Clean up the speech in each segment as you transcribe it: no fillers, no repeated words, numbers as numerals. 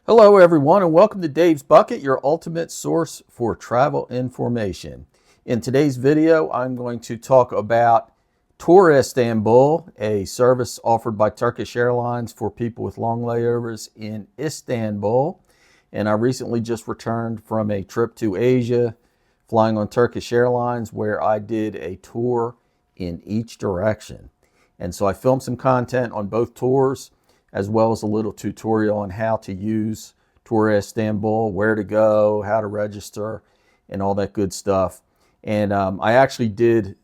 Hello everyone and welcome to Dave's Bucket, your ultimate source for travel information. In today's video, I'm going to talk about Tour Istanbul, a service offered by Turkish Airlines for people with long layovers in Istanbul. And I recently just returned from a trip to Asia, flying on Turkish Airlines, where I did a tour in each direction. And so I filmed some content on both tours, as well as a little tutorial on how to use Tour Istanbul, where to go, how to register, and all that good stuff. And I actually did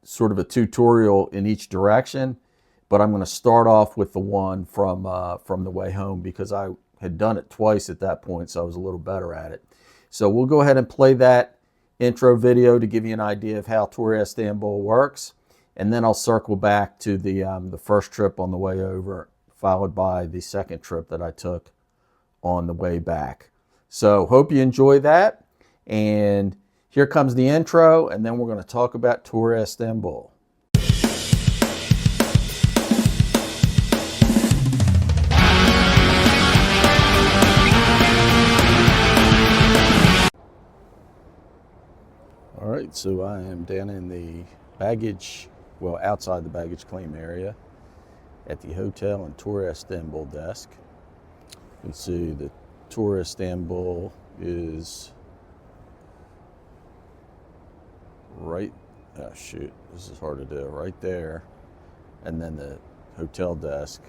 sort of a tutorial in each direction, but I'm going to start off with the one from the way home because I had done it twice at that point, so I was a little better at it. So we'll go ahead and play that intro video to give you an idea of how Tour Istanbul works, and then I'll circle back to the first trip on the way over, followed by the second trip that I took on the way back. So hope you enjoy that. And here comes the intro, and then we're going to talk about Tour Istanbul. All right, so I am down in the baggage, well, outside the baggage claim area at the hotel and Tour Istanbul desk. You can see the Tour Istanbul is right, oh shoot, this is hard to do, right there. And then the hotel desk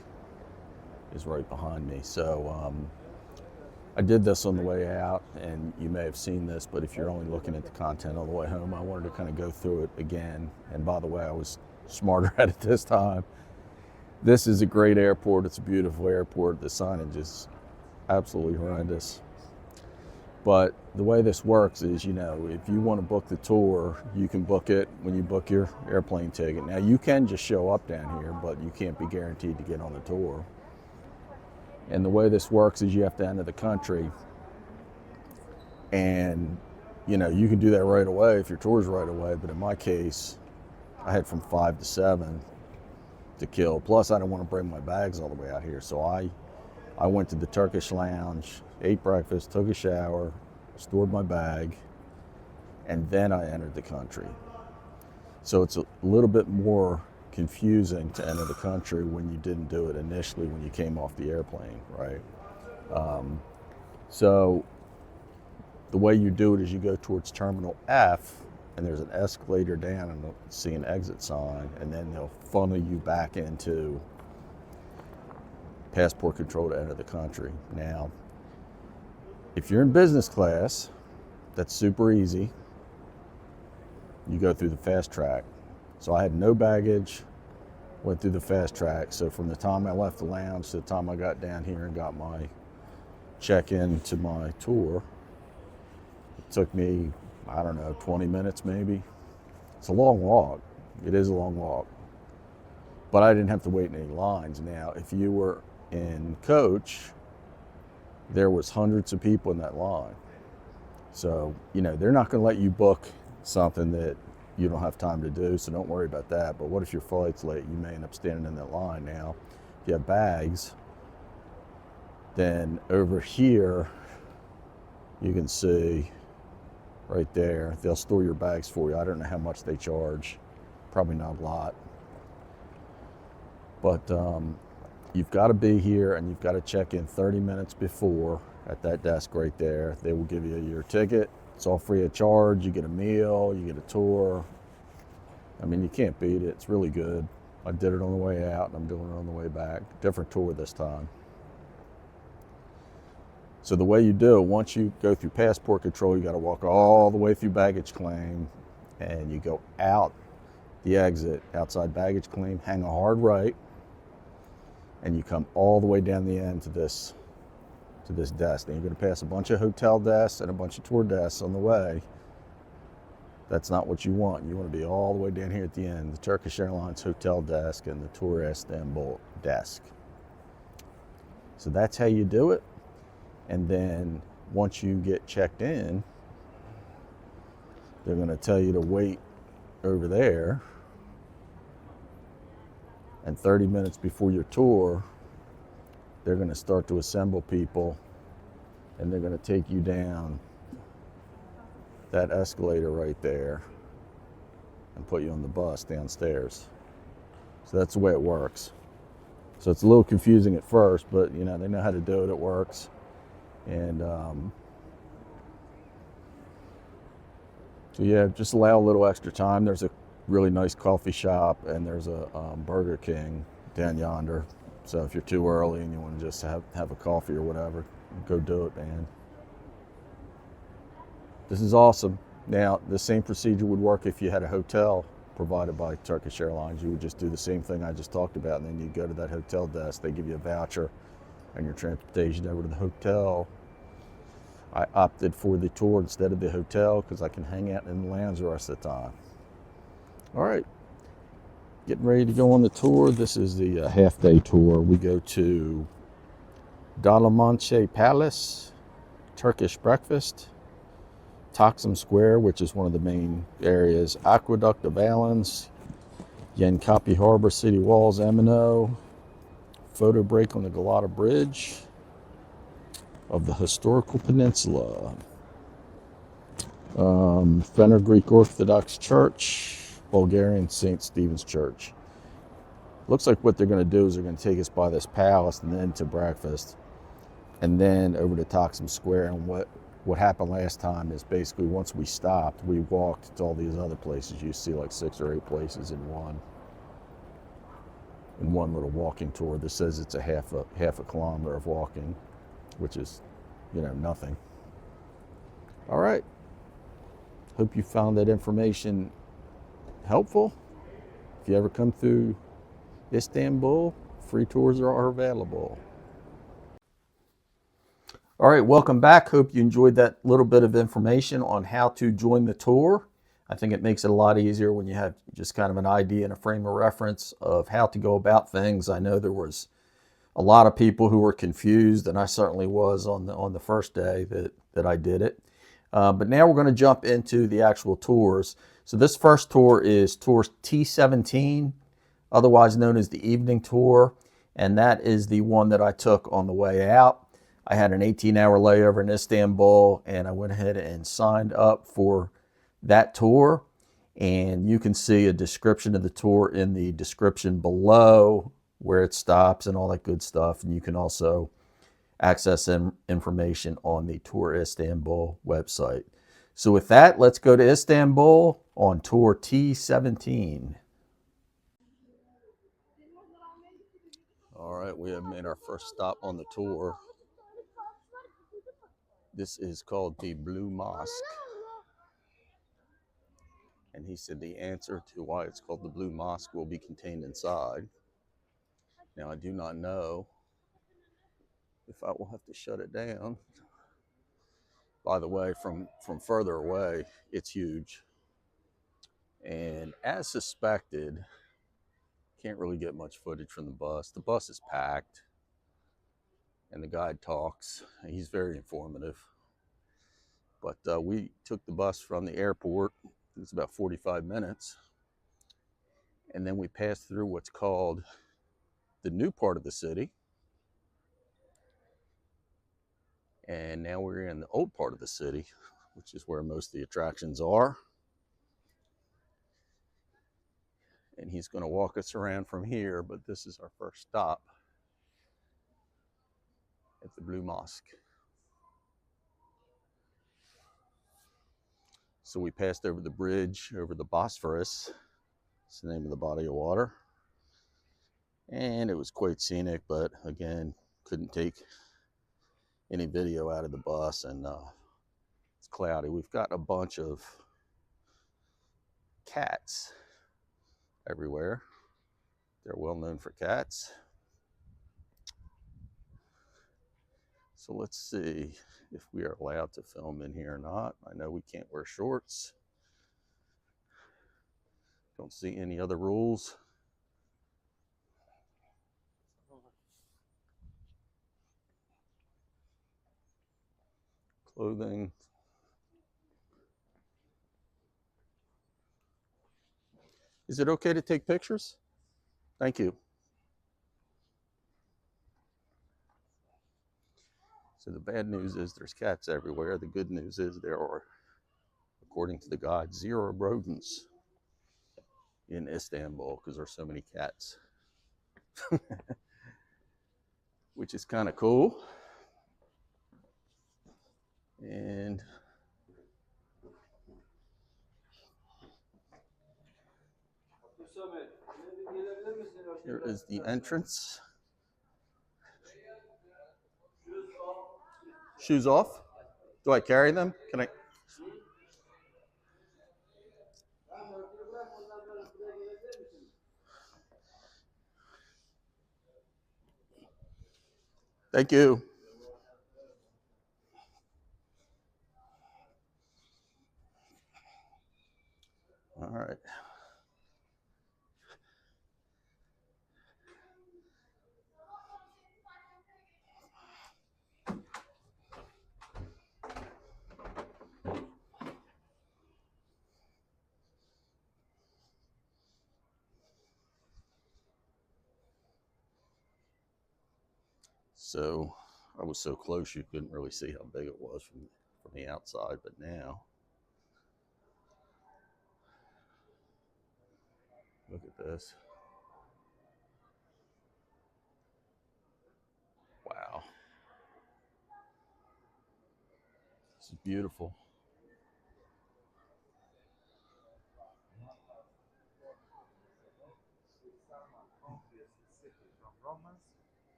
is right behind me. So I did this on the way out, and you may have seen this, but if you're only looking at the content on the way home, I wanted to kind of go through it again. And by the way, I was smarter at it this time. This is a great airport. It's a beautiful airport. The signage is absolutely horrendous. But the way this works is, you know, if you want to book the tour, you can book it when you book your airplane ticket. Now, you can just show up down here, but you can't be guaranteed to get on the tour. And the way this works is you have to enter the country. And, you know, you can do that right away if your tour's right away. But in my case, I had from 5 to 7 to kill. Plus, I didn't want to bring my bags all the way out here. So I went to the Turkish lounge, ate breakfast, took a shower, stored my bag, and then I entered the country. So it's a little bit more confusing to enter the country when you didn't do it initially when you came off the airplane, right? So the way you do it is you go towards Terminal F, and there's an escalator down, and you'll see an exit sign, and then they'll funnel you back into passport control to enter the country. Now, if you're in business class, that's super easy. You go through the fast track. So I had no baggage, went through the fast track. So from the time I left the lounge to the time I got down here and got my check-in to my tour, it took me, I don't know, 20 minutes maybe. It's a long walk. It is a long walk. But I didn't have to wait in any lines. Now, if you were in coach, there was hundreds of people in that line. So, you know, they're not going to let you book something that you don't have time to do, so don't worry about that. But what if your flight's late? You may end up standing in that line. Now, if you have bags, then over here, you can see right there, they'll store your bags for you. I don't know how much they charge, probably not a lot. But you've got to be here, and you've got to check in 30 minutes before at that desk right there. They will give you your ticket. It's all free of charge. You get a meal, you get a tour. I mean, you can't beat it. It's really good. I did it on the way out, and I'm doing it on the way back. Different tour this time. So the way you do it, once you go through passport control, you got to walk all the way through baggage claim, and you go out the exit, outside baggage claim, hang a hard right, and you come all the way down the end to this desk. Then you're going to pass a bunch of hotel desks and a bunch of tour desks on the way. That's not what you want. You want to be all the way down here at the end, the Turkish Airlines hotel desk and the Tour Istanbul desk. So that's how you do it. And then once you get checked in, they're going to tell you to wait over there. And 30 minutes before your tour, they're going to start to assemble people and they're going to take you down that escalator right there and put you on the bus downstairs. So that's the way it works. So it's a little confusing at first, but you know, they know how to do it. It works. And so yeah, just allow a little extra time. There's a really nice coffee shop, and there's a Burger King down yonder. So if you're too early and you want to just have a coffee or whatever, go do it, man. This is awesome. Now, the same procedure would work if you had a hotel provided by Turkish Airlines. You would just do the same thing I just talked about, and then you go to that hotel desk. They give you a voucher and your transportation over to the hotel. I opted for the tour instead of the hotel because I can hang out in the lounge the rest of the time. All right, getting ready to go on the tour. This is the half-day tour. We go to Dolmabahçe Palace, Turkish breakfast, Taksim Square, which is one of the main areas, Aqueduct of Alans, Yenkapi Harbor, City Walls, Emino, photo break on the Galata Bridge of the historical peninsula, Fenner Greek Orthodox Church, Bulgarian St. Stephen's Church. Looks like what they're going to do is they're going to take us by this palace and then to breakfast, and then over to Taksim Square. And what happened last time is basically once we stopped, we walked to all these other places. You see like 6 or 8 places in one little walking tour. This says it's a half a kilometer of walking, which is, you know, nothing. All right. Hope you found that information helpful. If you ever come through Istanbul, free tours are available. All right, welcome back. Hope you enjoyed that little bit of information on how to join the tour. I think it makes it a lot easier when you have just kind of an idea and a frame of reference of how to go about things. I know there was a lot of people who were confused, and I certainly was on the first day that I did it. But now we're going to jump into the actual tours. So this first tour is Tour T17, otherwise known as the evening tour, and that is the one that I took on the way out. I had an 18-hour layover in Istanbul, and I went ahead and signed up for that tour. And you can see a description of the tour in the description below, where it stops and all that good stuff. And you can also access information on the Tour Istanbul website. So with that, let's go to Istanbul on Tour T17. All right, we have made our first stop on the tour. This is called the Blue Mosque. And he said the answer to why it's called the Blue Mosque will be contained inside. Now, I do not know if I will have to shut it down. By the way, from further away, it's huge. And as suspected, can't really get much footage from the bus. The bus is packed, and the guide talks. He's very informative. But we took the bus from the airport. It's about 45 minutes. And then we passed through what's called the new part of the city. And now we're in the old part of the city, which is where most of the attractions are. And he's going to walk us around from here, but this is our first stop at the Blue Mosque. So we passed over the bridge over the Bosphorus. It's the name of the body of water. And it was quite scenic, but again, couldn't take any video out of the bus, and it's cloudy. We've got a bunch of cats everywhere. They're well known for cats. So let's see if we are allowed to film in here or not. I know we can't wear shorts. Don't see any other rules. Clothing. Is it okay to take pictures? Thank you. So the bad news is there's cats everywhere. The good news is there are, according to the guide, 0 rodents in Istanbul because there's so many cats, which is kind of cool. And here is the entrance. Shoes off? Do I carry them? Can I? Thank you. All right. So I was so close you couldn't really see how big it was from the outside, but now look at this. Wow. This is beautiful.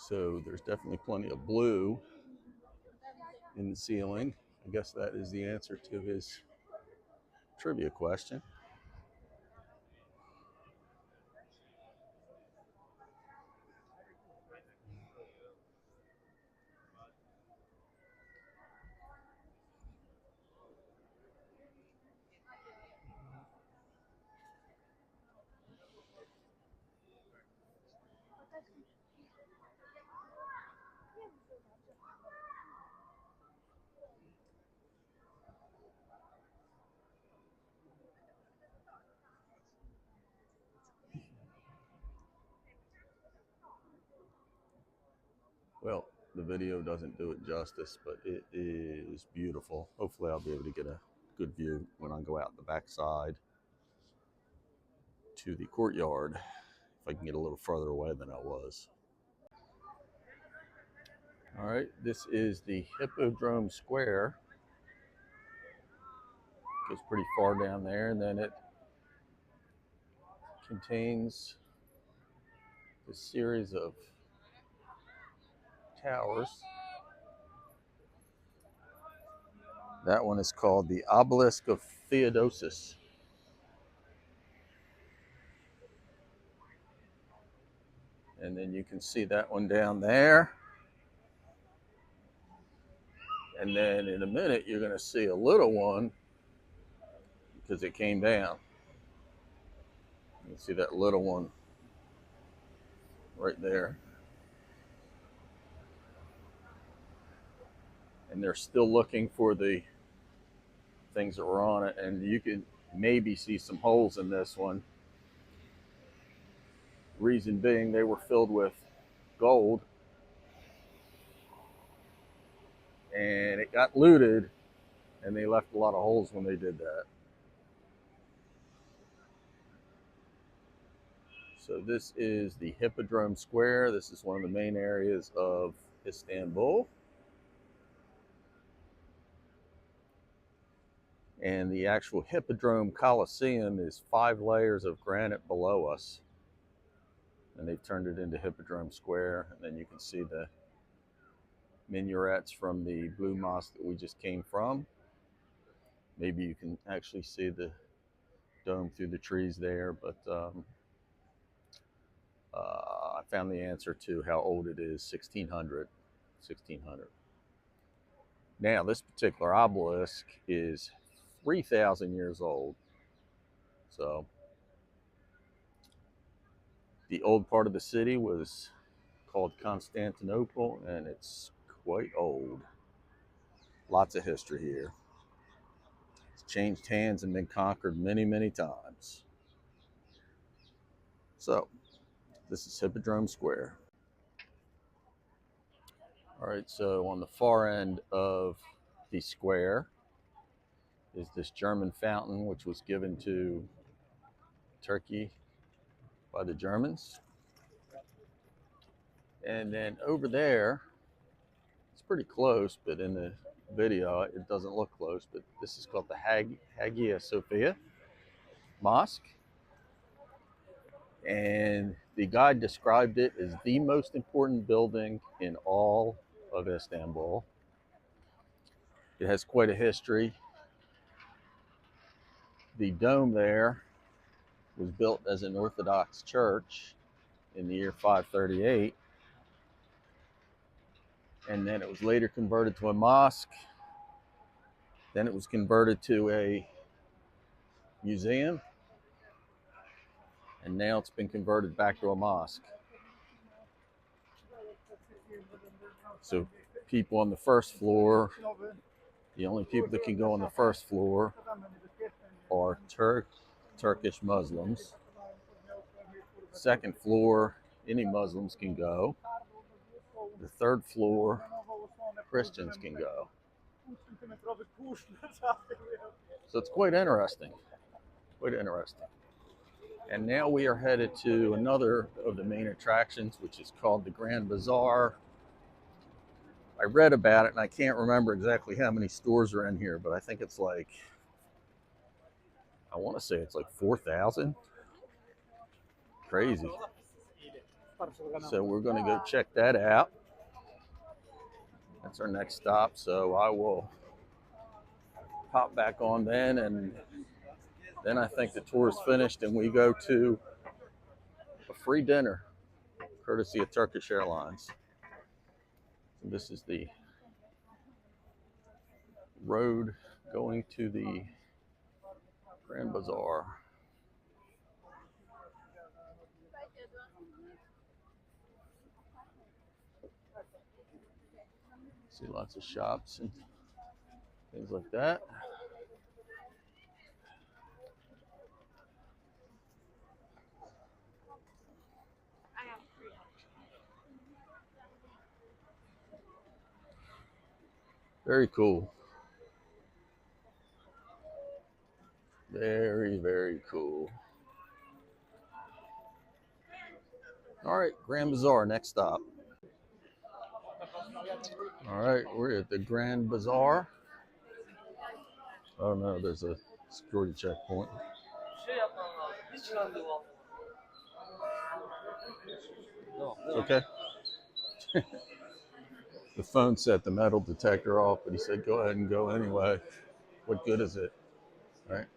So there's definitely plenty of blue in the ceiling. I guess that is the answer to his trivia question. Well, the video doesn't do it justice, but it is beautiful. Hopefully I'll be able to get a good view when I go out the backside to the courtyard, if I can get a little further away than I was. All right, this is the Hippodrome Square. Goes pretty far down there, and then it contains a series of towers. That one is called the Obelisk of Theodosius. And then you can see that one down there. And then in a minute, you're going to see a little one because it came down. You can see that little one right there. And they're still looking for the things that were on it. And you can maybe see some holes in this one. Reason being, they were filled with gold. And it got looted. And they left a lot of holes when they did that. So this is the Hippodrome Square. This is one of the main areas of Istanbul. And the actual Hippodrome Coliseum is 5 layers of granite below us. And they've turned it into Hippodrome Square. And then you can see the minarets from the Blue Mosque that we just came from. Maybe you can actually see the dome through the trees there, but I found the answer to how old it is, 1600. Now, this particular obelisk is 3,000 years old. So the old part of the city was called Constantinople, and it's quite old. Lots of history here. It's changed hands and been conquered many, many times. So this is Hippodrome Square. All right, so on the far end of the square is this German fountain, which was given to Turkey by the Germans. And then over there, it's pretty close, but in the video it doesn't look close, but this is called the Hagia Sophia Mosque. And the guide described it as the most important building in all of Istanbul. It has quite a history. The dome there was built as an Orthodox church in the year 538, and then it was later converted to a mosque. Then it was converted to a museum, and now it's been converted back to a mosque. So people on the first floor, the only people that can go on the first floor are Turkish Muslims. Second floor, any Muslims can go. The third floor, Christians can go. So it's quite interesting. Quite interesting. And now we are headed to another of the main attractions, which is called the Grand Bazaar. I read about it, and I can't remember exactly how many stores are in here, but I think it's like, I want to say it's like 4,000. Crazy. So we're going to go check that out. That's our next stop. So I will pop back on then, and then I think the tour is finished and we go to a free dinner courtesy of Turkish Airlines. So this is the road going to the Grand Bazaar. See lots of shops and things like that. Very cool. Very, very cool. All right, Grand Bazaar, next stop. All right, we're at the Grand Bazaar. Oh no, there's a security checkpoint. Okay. The phone set the metal detector off, but he said go ahead and go anyway. What good is it? All right.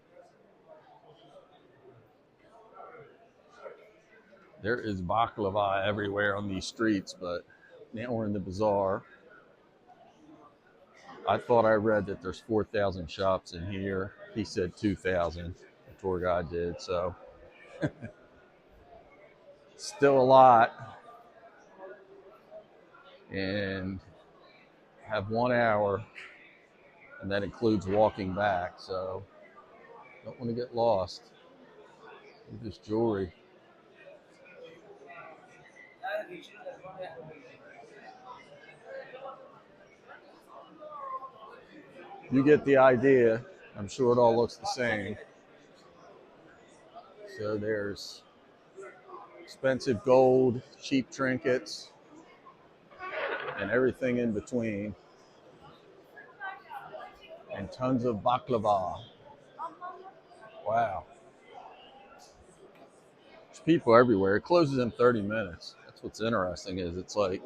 There is baklava everywhere on these streets, but now we're in the bazaar. I thought I read that there's 4,000 shops in here. He said 2,000. The tour guide did, so still a lot. And have 1 hour, and that includes walking back, so don't want to get lost. Look at this jewelry. You get the idea. I'm sure it all looks the same. So there's expensive gold, cheap trinkets, and everything in between. And tons of baklava. Wow. There's people everywhere. It closes in 30 minutes. That's what's interesting, is it's like,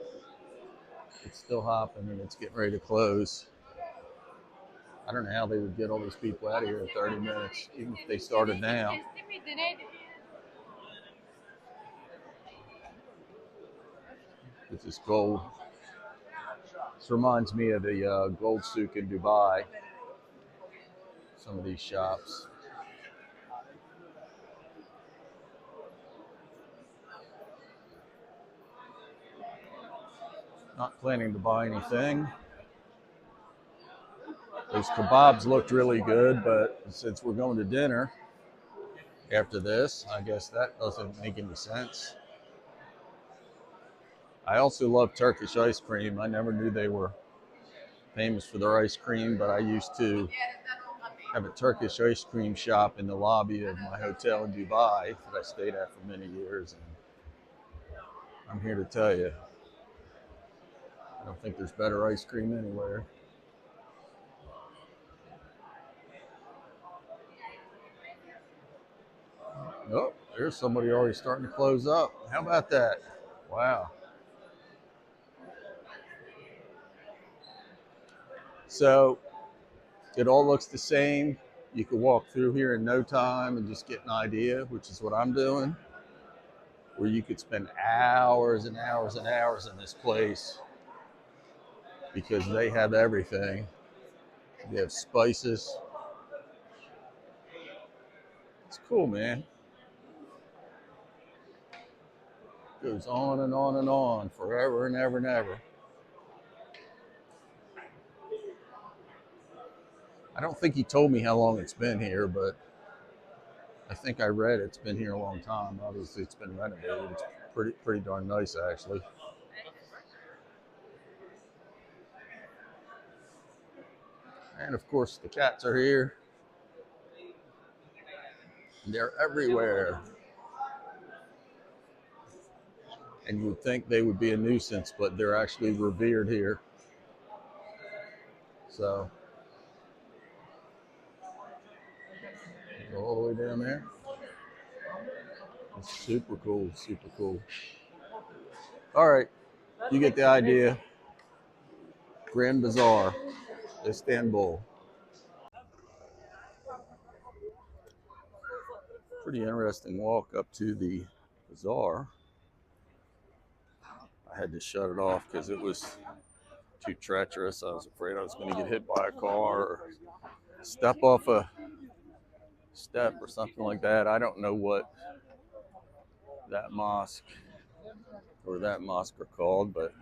it's still hopping and it's getting ready to close. I don't know how they would get all these people out of here in 30 minutes, even if they started now. This is gold. This reminds me of the gold souk in Dubai. Some of these shops. Not planning to buy anything. Those kebabs looked really good, but since we're going to dinner, after this. I guess that doesn't make any sense. I also love Turkish ice cream. I never knew they were famous for their ice cream, but I used to have a Turkish ice cream shop in the lobby of my hotel in Dubai that I stayed at for many years. And I'm here to tell you, I don't think there's better ice cream anywhere. Oh, there's somebody already starting to close up. How about that? Wow. So it all looks the same. You could walk through here in no time and just get an idea, which is what I'm doing, where you could spend hours and hours and hours in this place because they have everything. They have spices. It's cool, man. Goes on and on and on forever and ever and ever. I don't think he told me how long it's been here, but I think I read it's been here a long time. Obviously, it's been renovated. It's pretty darn nice, actually. And of course, the cats are here. They're everywhere. And you would think they would be a nuisance, but they're actually revered here. So, go all the way down there. It's super cool, super cool. All right, you get the idea. Grand Bazaar, Istanbul. Pretty interesting walk up to the bazaar. I had to shut it off because it was too treacherous. I was afraid I was going to get hit by a car or step off a step or something like that. I don't know what that mosque or that mosque are called, but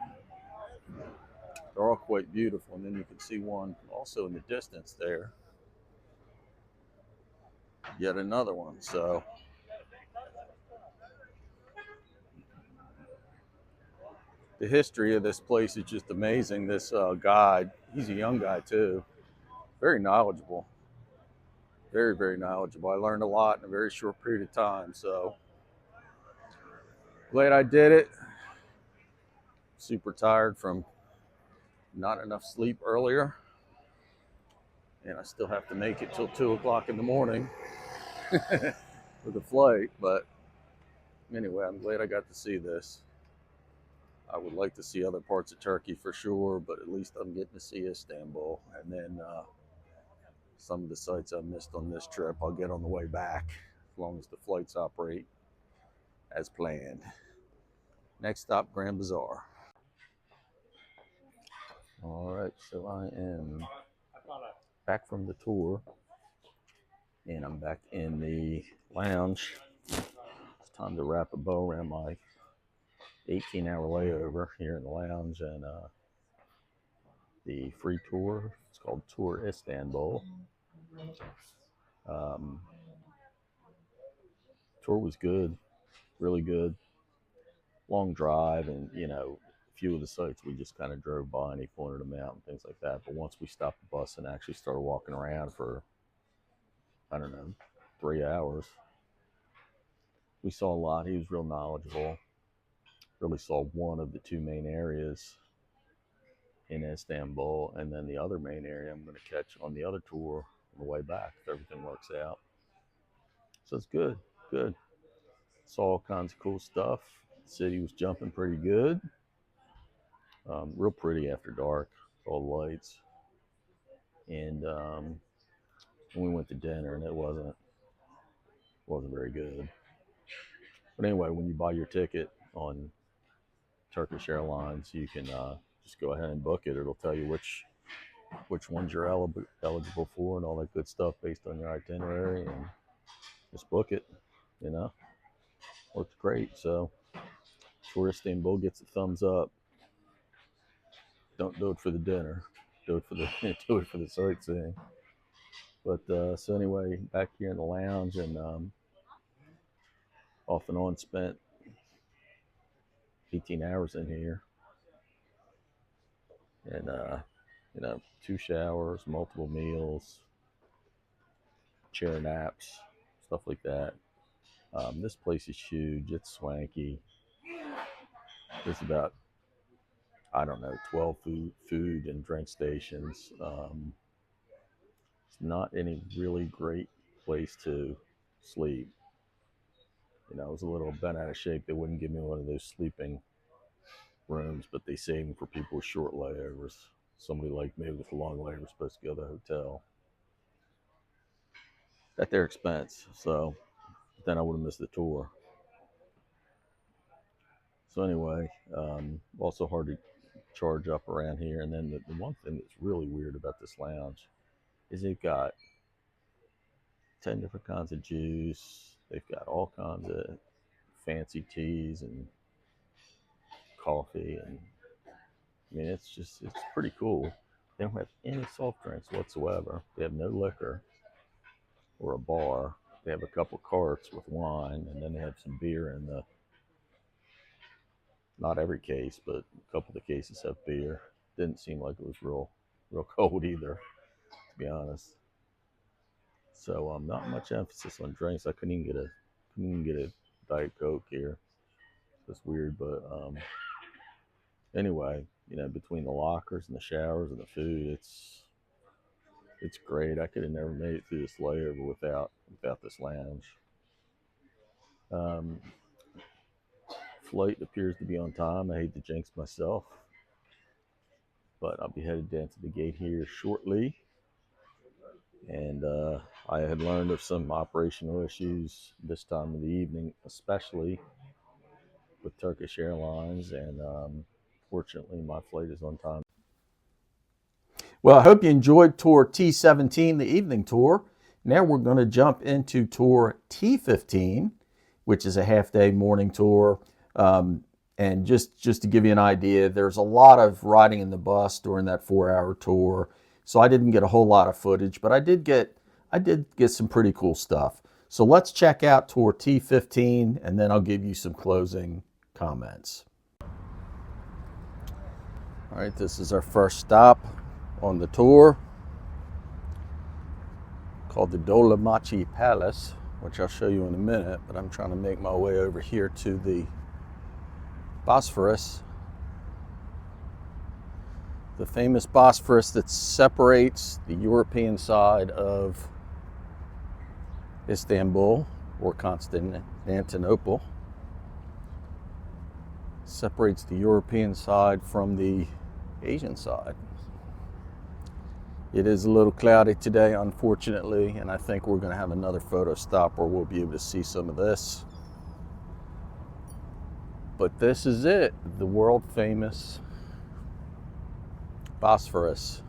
they're all quite beautiful. And then you can see one also in the distance there. Yet another one. So the history of this place is just amazing. This guide, he's a young guy too, very knowledgeable, very, very knowledgeable. I learned a lot in a very short period of time. So glad I did it. Super tired from not enough sleep earlier. And I still have to make it till 2 o'clock in the morning for the flight. But anyway, I'm glad I got to see this. I would like to see other parts of Turkey for sure, but at least I'm getting to see Istanbul. And then some of the sites I missed on this trip, I'll get on the way back, as long as the flights operate as planned. Next stop, Grand Bazaar. All right, so I am back from the tour, and I'm back in the lounge. It's time to wrap a bow around my 18-hour layover here in the lounge and the free tour. It's called Tour Istanbul. Tour was good, really good. Long drive, and a few of the sites we just kind of drove by and he pointed them out and things like that. But once we stopped the bus and actually started walking around for, I don't know, 3 hours, we saw a lot. He was real knowledgeable. Really saw one of the two main areas in Istanbul, and then the other main area I'm going to catch on the other tour on the way back if everything works out. So it's good, good. Saw all kinds of cool stuff. The city was jumping pretty good. Real pretty after dark, all the lights. And we went to dinner, and it wasn't very good. But anyway, when you buy your ticket on Turkish Airlines, you can just go ahead and book it. It'll tell you which ones you're eligible for and all that good stuff based on your itinerary, and just book it. Worked great. So Tour Istanbul gets a thumbs up. Don't do it for the dinner. Do it for the do it for the sightseeing. But so anyway, back here in the lounge, and Off and on spent 18 hours in here. And, 2 showers, multiple meals, chair naps, stuff like that. This place is huge. It's swanky. There's about, 12 food and drink stations. It's not any really great place to sleep. I was a little bent out of shape. They wouldn't give me one of those sleeping rooms, but they save them for people with short layovers. Somebody like me with a long layover is supposed to go to the hotel at their expense. So then I would have missed the tour. So anyway, also hard to charge up around here. And then the one thing that's really weird about this lounge is they've got 10 different kinds of juice. They've got all kinds of fancy teas and coffee. And I mean, it's pretty cool. They don't have any soft drinks whatsoever. They have no liquor or a bar. They have a couple carts with wine, and then they have some beer in the, not every case, but a couple of the cases have beer. Didn't seem like it was real cold either, to be honest. So not much emphasis on drinks. I couldn't even get a Diet Coke here. It's weird, but anyway, between the lockers and the showers and the food, it's great. I could have never made it through this layover without this lounge. Flight appears to be on time. I hate to jinx myself, but I'll be headed down to the gate here shortly. And I had learned of some operational issues this time of the evening, especially with Turkish Airlines, and fortunately my flight is on time. Well, I hope you enjoyed Tour T17, the evening tour. Now we're going to jump into Tour T15, which is a half-day morning tour. And just to give you an idea, there's a lot of riding in the bus during that 4-hour tour. So I didn't get a whole lot of footage, but I did get some pretty cool stuff. So let's check out Tour T15, and then I'll give you some closing comments. All right, this is our first stop on the tour, called the Dolmabahçe Palace, which I'll show you in a minute, but I'm trying to make my way over here to the Bosphorus, the famous Bosphorus that separates the European side of Istanbul, or Constantinople, separates the European side from the Asian side. It is a little cloudy today, unfortunately, and I think we're going to have another photo stop where we'll be able to see some of this. But this is it, the world famous Bosphorus.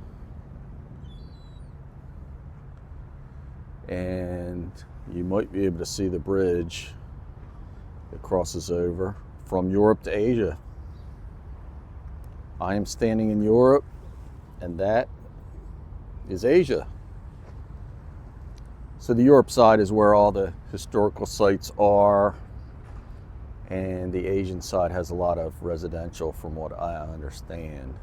And you might be able to see the bridge that crosses over from Europe to Asia. I am standing in Europe, and that is Asia. So the Europe side is where all the historical sites are, and the Asian side has a lot of residential, from what I understand.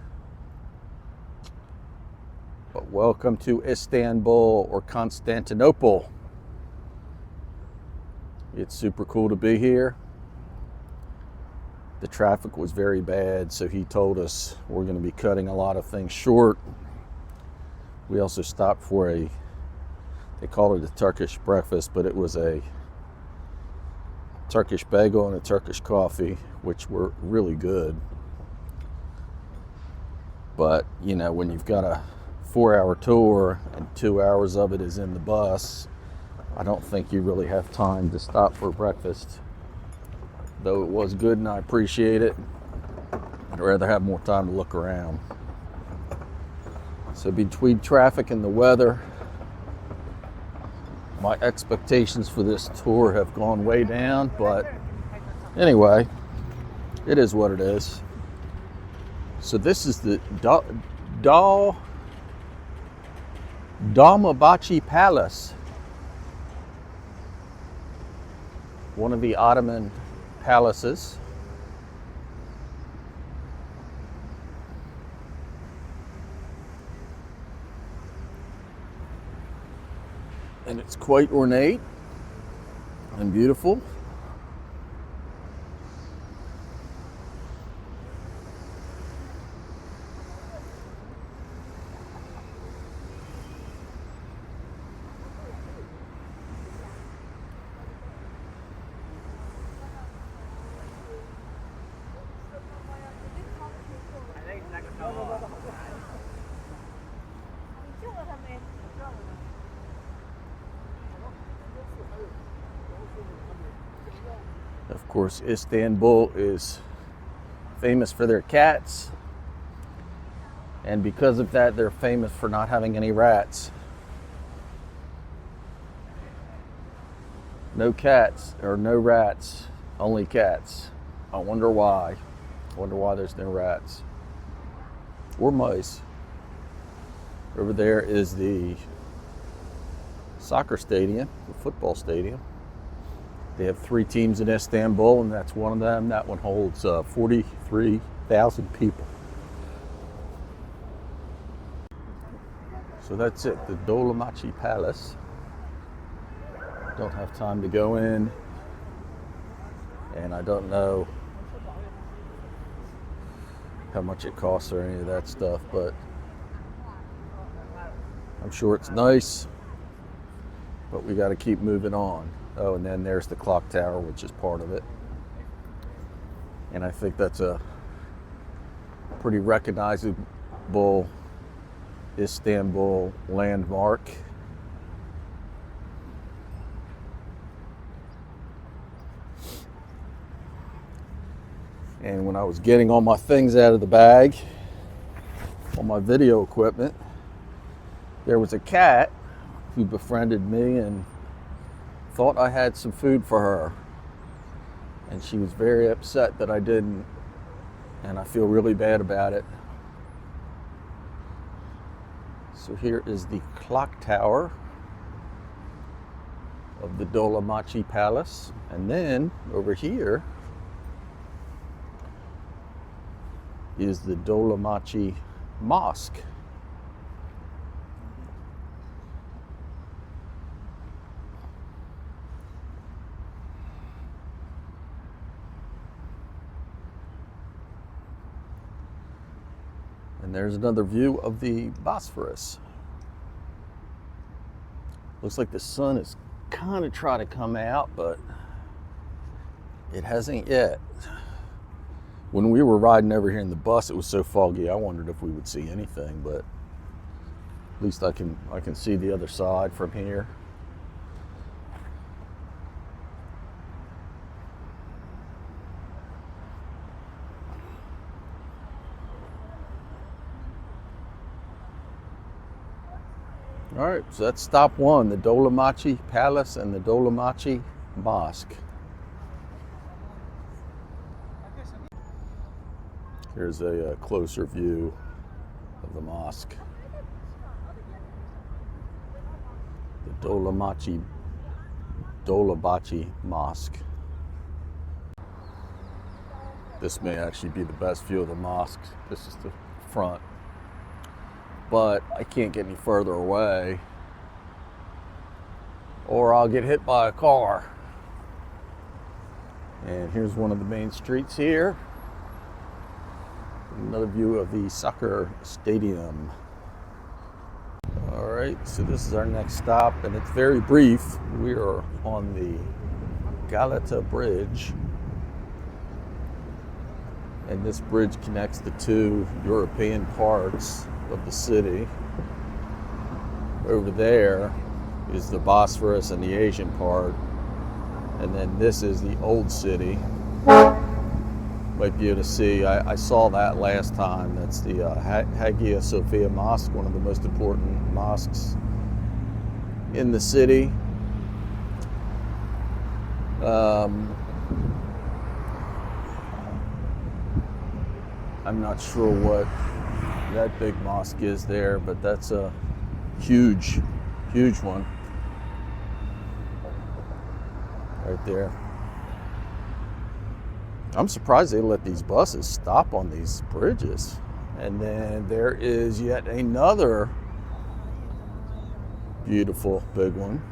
But welcome to Istanbul, or Constantinople. It's super cool to be here. The traffic was very bad, so he told us we're going to be cutting a lot of things short. We also stopped for they called it a Turkish breakfast, but it was a Turkish bagel and a Turkish coffee, which were really good. But, when you've got a 4-hour tour and 2 hours of it is in the bus, I don't think you really have time to stop for breakfast. Though it was good and I appreciate it, I'd rather have more time to look around. So between traffic and the weather, my expectations for this tour have gone way down, but anyway, it is what it is. So this is the Dolmabahçe Palace. one of the Ottoman palaces. And it's quite ornate and beautiful. Of course, Istanbul is famous for their cats, and because of that, they're famous for not having any rats. No cats or no rats, only cats. I wonder why. I wonder why there's no rats or mice. Over there is the soccer stadium, the football stadium. They have 3 teams in Istanbul, and that's one of them. That one holds 43,000 people. So that's it, the Dolmabahçe Palace. Don't have time to go in, and I don't know how much it costs or any of that stuff, but I'm sure it's nice, but we got to keep moving on. Oh, and then there's the clock tower, which is part of it. And I think that's a pretty recognizable Istanbul landmark. And when I was getting all my things out of the bag, all my video equipment, there was a cat who befriended me and thought I had some food for her, and she was very upset that I didn't, and I feel really bad about it. So here is the clock tower of the Dolmabahçe Palace, and then over here is the Dolmabahçe Mosque. And there's another view of the Bosphorus. Looks like the sun is kind of trying to come out, but it hasn't yet. When we were riding over here in the bus, it was so foggy, I wondered if we would see anything, but at least I can see the other side from here. All right, so that's stop 1, the Dolmabahçe Palace and the Dolmabahçe Mosque. Here's a closer view of the mosque. The Dolmabahçe Mosque. This may actually be the best view of the mosque. This is the front. But I can't get any further away or I'll get hit by a car. And here's one of the main streets here. Another view of the soccer stadium. All right, so this is our next stop, and it's very brief. We are on the Galata Bridge. And this bridge connects the 2 European parts of the city. Over there is the Bosphorus and the Asian part. And then this is the old city. Might be able to see, I saw that last time. That's the Hagia Sophia Mosque, one of the most important mosques in the city. I'm not sure what that big mosque is there, but that's a huge one right there. I'm surprised they let these buses stop on these bridges. And then there is yet another beautiful big one.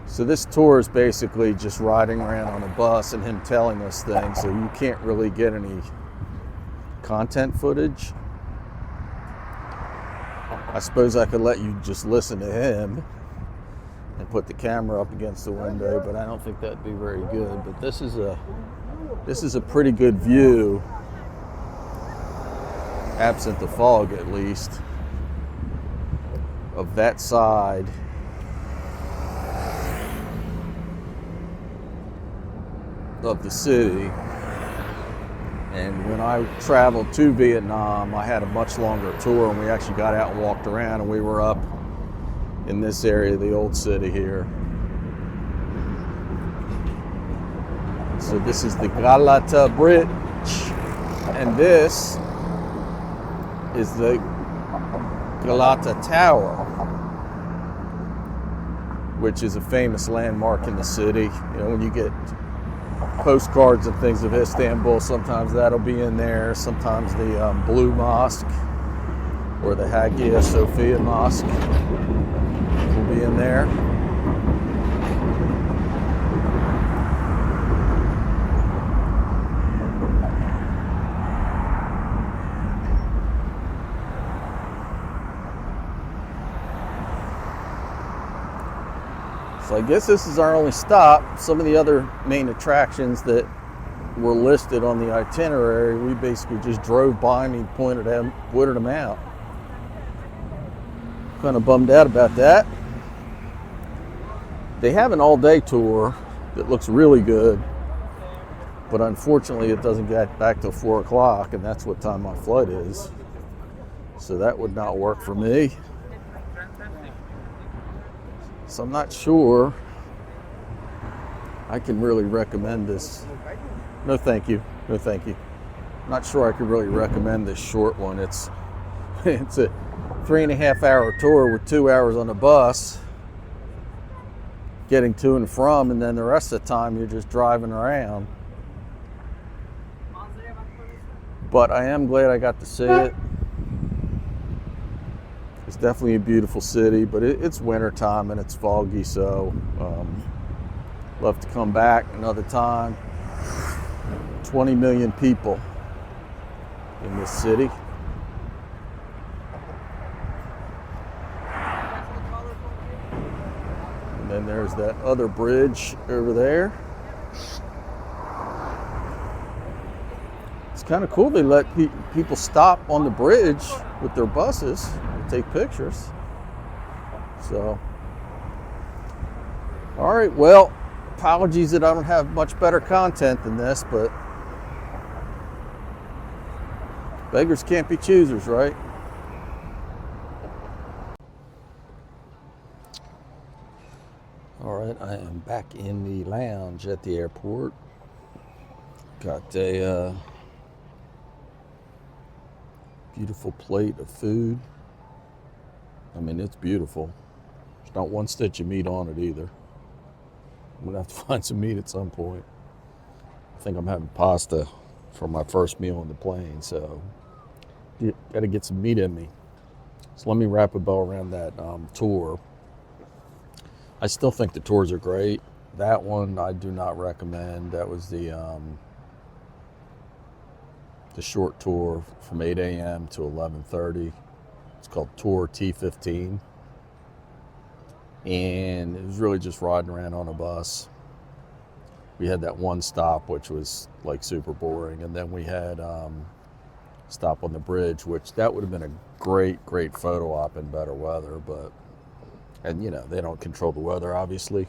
So this tour is basically just riding around on a bus and him telling us things, so you can't really get any content footage. I suppose I could let you just listen to him and put the camera up against the window, but I don't think that'd be very good. But this is a pretty good view, absent the fog at least, of that side of the city. And when I traveled to Vietnam, I had a much longer tour, and we actually got out and walked around, and we were up in this area of the old city here. So this is the Galata Bridge, and this is the Galata Tower, which is a famous landmark in the city. You know, when you get postcards and things of Istanbul, sometimes that'll be in there. Sometimes the Blue Mosque or the Hagia Sophia Mosque will be in there. So I guess this is our only stop. Some of the other main attractions that were listed on the itinerary, we basically just drove by and he pointed them out. Kind of bummed out about that. They have an all-day tour that looks really good, but unfortunately it doesn't get back till 4 o'clock, and that's what time my flight is. So that would not work for me. So I'm not sure I can really recommend this. No, thank you. No, thank you. I'm not sure I can really recommend this short one. It's a 3.5 hour tour with 2 hours on the bus, getting to and from, and then the rest of the time you're just driving around. But I am glad I got to see it. It's definitely a beautiful city, but it's winter time and it's foggy, so love to come back another time. 20 million people in this city. And then there's that other bridge over there. It's kind of cool they let people stop on the bridge with their buses and take pictures. So, all right, well, apologies that I don't have much better content than this, but beggars can't be choosers, right? All right, I am back in the lounge at the airport. Got a beautiful plate of food. I mean, it's beautiful. There's not one stitch of meat on it either. I'm gonna have to find some meat at some point. I think I'm having pasta for my first meal on the plane, so gotta get some meat in me. So let me wrap a bow around that tour. I still think the tours are great. That one I do not recommend. That was the short tour from 8 a.m. to 11:30. It's called Tour T15. And it was really just riding around on a bus. We had that one stop, which was like super boring. And then we had stop on the bridge, which that would have been a great photo op in better weather. And you know, they don't control the weather, obviously.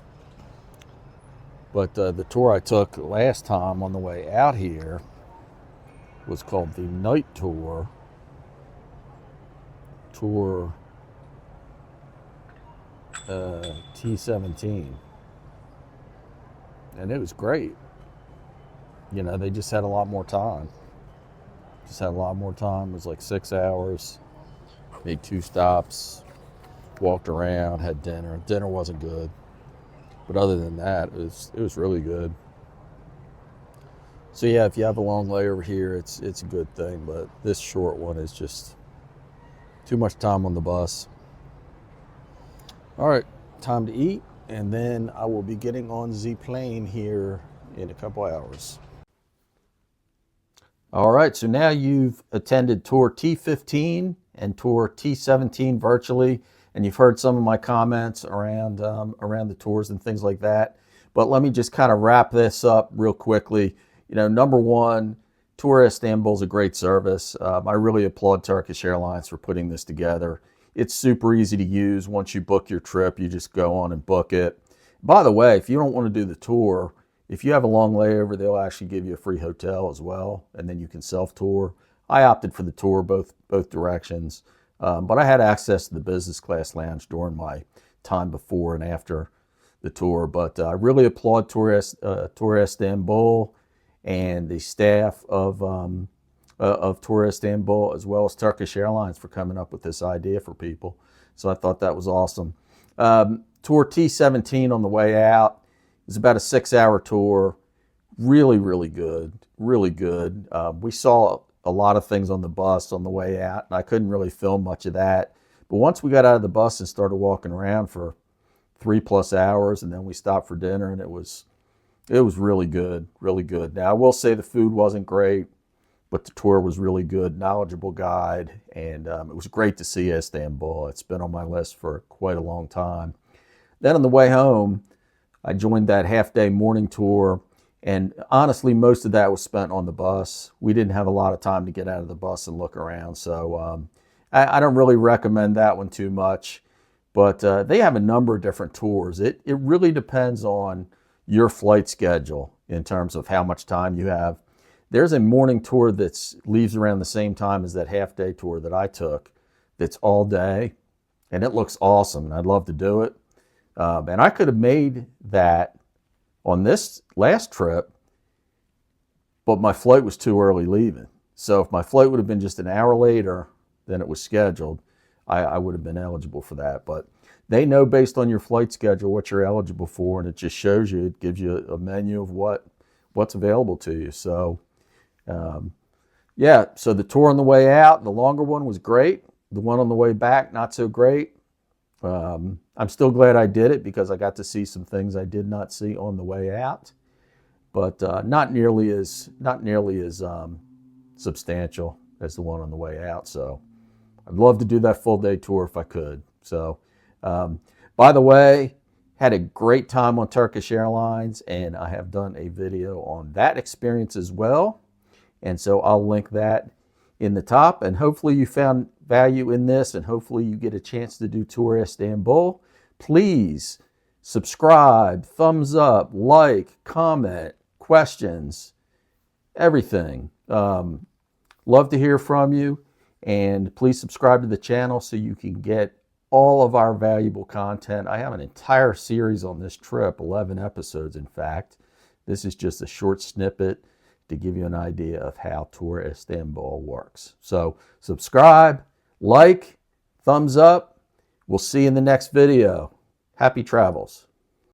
But the tour I took last time on the way out here was called the Night Tour. Tour T17. And it was great. You know, they just had a lot more time. It was like 6 hours. Made 2 stops. Walked around, had dinner. Dinner wasn't good. But other than that, it was really good. So yeah, if you have a long layover here, it's a good thing, but this short one is just too much time on the bus. All right, time to eat, and then I will be getting on the plane here in a couple hours. All right, so now you've attended Tour T15 and Tour T17 virtually, and you've heard some of my comments around around the tours and things like that. But let me just kind of wrap this up real quickly. You know, number one, Tour Istanbul is a great service. I really applaud Turkish Airlines for putting this together. It's super easy to use. Once you book your trip, you just go on and book it. By the way, if you don't want to do the tour, if you have a long layover, they'll actually give you a free hotel as well, and then you can self-tour. I opted for the tour both directions, but I had access to the business class lounge during my time before and after the tour. But I really applaud Tour Istanbul and the staff of Tour Istanbul, as well as Turkish Airlines, for coming up with this idea for people. So I thought that was awesome. Tour T17 on the way out is about a 6-hour tour. Really, really good. Really good. We saw a lot of things on the bus on the way out, and I couldn't really film much of that. But once we got out of the bus and started walking around for 3+ hours, and then we stopped for dinner, and it was really good, really good. Now, I will say the food wasn't great, but the tour was really good, knowledgeable guide, and it was great to see Istanbul. It's been on my list for quite a long time. Then on the way home, I joined that half-day morning tour, and honestly, most of that was spent on the bus. We didn't have a lot of time to get out of the bus and look around, so I don't really recommend that one too much. But they have a number of different tours. It really depends on your flight schedule in terms of how much time you have. There's a morning tour that leaves around the same time as that half-day tour that I took that's all day, and it looks awesome, and I'd love to do it. And I could have made that on this last trip, but my flight was too early leaving. So if my flight would have been just an hour later than it was scheduled, I would have been eligible for that. But they know based on your flight schedule what you're eligible for, and it just shows you, it gives you a menu of what's available to you. So yeah, so the tour on the way out, the longer one, was great. The one on the way back, not so great. I'm still glad I did it because I got to see some things I did not see on the way out, but not nearly as substantial as the one on the way out. So I'd love to do that full day tour if I could. So by the way, had a great time on Turkish Airlines, and I have done a video on that experience as well. And so I'll link that in the top, and hopefully you found value in this, and hopefully you get a chance to do Tour Istanbul. Please subscribe, thumbs up, like, comment, questions, everything. Love to hear from you, and please subscribe to the channel so you can get all of our valuable content. I have an entire series on this trip, 11 episodes in fact. This is just a short snippet to give you an idea of how Tour Istanbul works. So subscribe, like, thumbs up. We'll see you in the next video. Happy travels.